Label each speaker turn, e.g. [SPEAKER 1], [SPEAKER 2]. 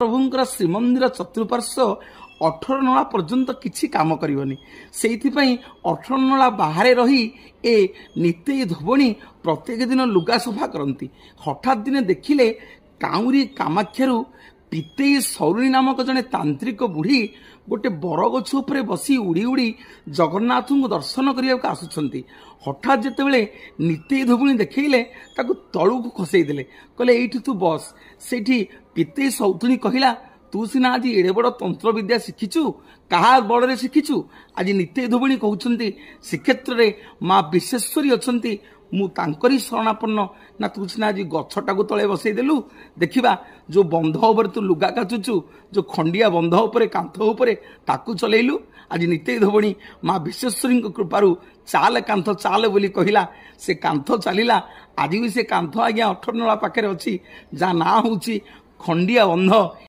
[SPEAKER 1] प्रभुंकर श्रीमंदिर चतुर्पार्श्व 18 नला पर्यंत किसी काम करनी से 18 नला बाहर रही ए नितेई धोबणी प्रत्येक दिन लुगा सफा करती। हठात दिने देखिले काउरी कामाख्यारू पितेई सौरिणी नामक जड़े तांत्रिक बुढ़ी गोटे बरगछ उपरे बसी उड़ी उड़ी जगन्नाथ को दर्शन करने को आसुंच। हठात जितेबले नितेई धोबुणी देखले तलू को खसईदे कहले ये तू बस से पितेई सौतुणी कहला तू सीना आज एड़े बड़ तंत्र विद्या शिखिचु क्या बड़े शिखिचु। आज नितेई धोबुणी कहते श्रीक्षेत्र में माँ विश्वेश्वरी अच्छा मुझी शरणापन्न ना तू सीना आज गछटा को तले बसईदेलु देखा जो बंध उपर तू लुगा काचुचु जो खंडिया बंध उपर कांथ उपरे ताकू चलैलु। आज नितेई धोबणी माँ विश्वेश्वरी कृपारू चाल कांथ चाल बोली कहला से कांथ चलला। आज भी से कांथ आज्ञा 18 नला पाखे अच्छी जहाँ ना हूँ खंडिया बंध